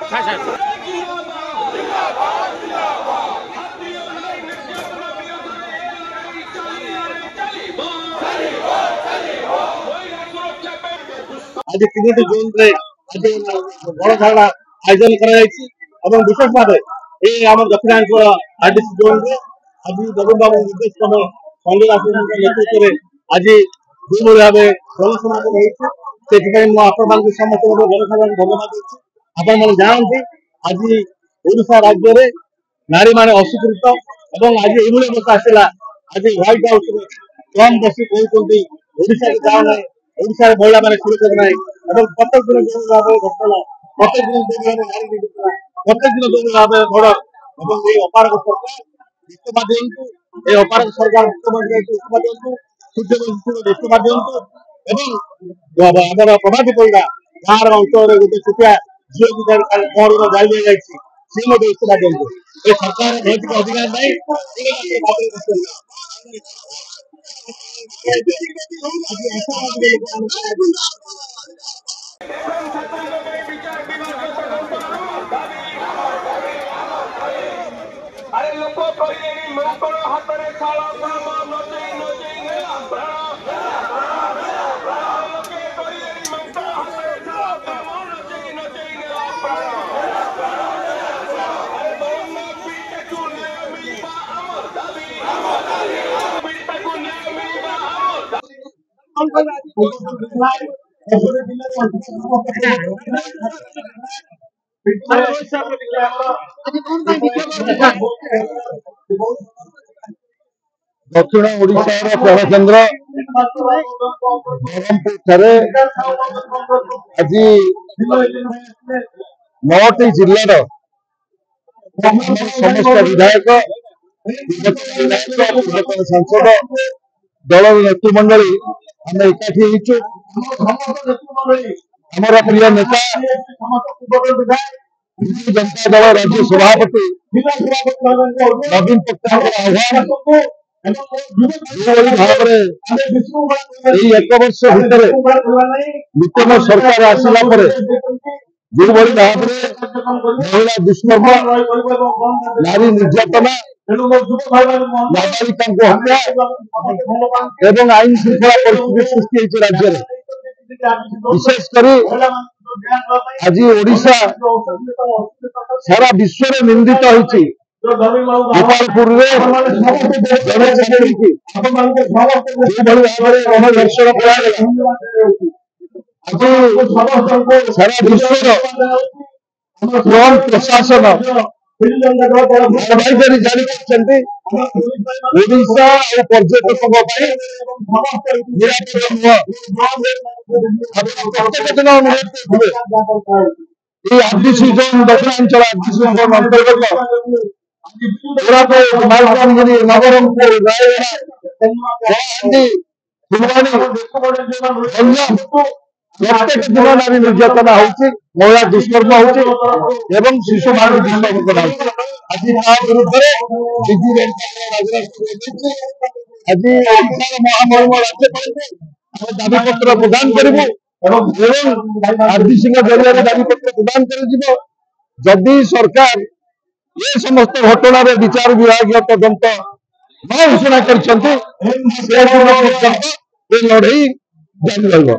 आज 3टी जोन रे आज बड़ धारणा आयोजन कर विशेष भाव ये आम दक्षिणांचल आरडीसी जोन रे आज नवीन बाबू निर्देश क्रमे संजय दास नेतृत्व में आज जो भाव जनसमागम होती आपण समस्त जनसाधारण धन्यवाद देती आपण जानते आज ओडिशा राज्य में नारी मान अस्वीकृत और आज ये बस आसला आज ह्वाइट हाउस कम बसी कहते ओडिशा के जाओ ना ओडिशा महिला मैंने सुरक्षित ना प्रत्येक दिन जो भाव घटना प्रत्येक दिन जो भाव नारी निर्यातना प्रत्येक दिन जो भाव बड़ और ये अपारक सरकार इस्तीफा दिंतु ये अपारक सरकार इस्तीफा दिंतु सूर्यवंशी इस्तीफा दिंतु आमर प्रभाती परिडा गाँव अंचल गोटे छुटिया झील की पहर जारी जाए सी इस्तीफा दिंतु ये सरकार नैतिक अधिकार नहीं अरे लोक कहिलेनी माकड़ हातरे शाल काम नचई नचई नेला प्राण लोके कहिलेनी माकड़ हातरे शाल काम नचई नचई नेला प्राण अरे बोलना पीटे को न्याय मिलबा अमर दाबी पीटे को न्याय मिलबा दक्षिण ओडिशार प्रभकेन्द्र ब्रह्मपुर आज 9टी जिलार समस्त विधायक पूर्वतन सांसद दल नेतृमंडली आम एकाठी होचु आमर प्रिय नेता बिजू जनता दल राज्य सभापति नवीन पट्टनायक आह्वान भाव एक वर्ष भितर नूतन सरकार आसला जो भाव महिला दुष्कर्म नारी निर्यातना नाबालिका हत्या एवं आईन श्रृंखला परिस्थिति सृष्टि होती राज्य में विशेषकर आज ओडिशा सारा विश्व में निंदित होती गोपालपुर गणधर्षण आज सारा विश्व ट्रम्प प्रशासन एडवाइजरी जारी कर ओडिशा और पर्यटकों निरापद प्रत्येक दिन अनुरोध करेंगे RDC zone Dakshinanchal RDC zone अंतर्गत कोरापुट मालकानगिरी नवरंगपुर रायगढ़ फुलवाणी गंजाम प्रत्येक दिन नारी निर्यातना होती महिला दुष्कर्म होती शिशु मान दुष्कर्म आज विरुद्ध विजु आज महामहिम राज्यपाल दाबी पत्र प्रदान करूँ आरडीसी जरिए दाबी पत्र प्रदान कर सरकार ये समस्त घटना विचार विभाग तदंत न घोषणा कर लड़ई जारी रही।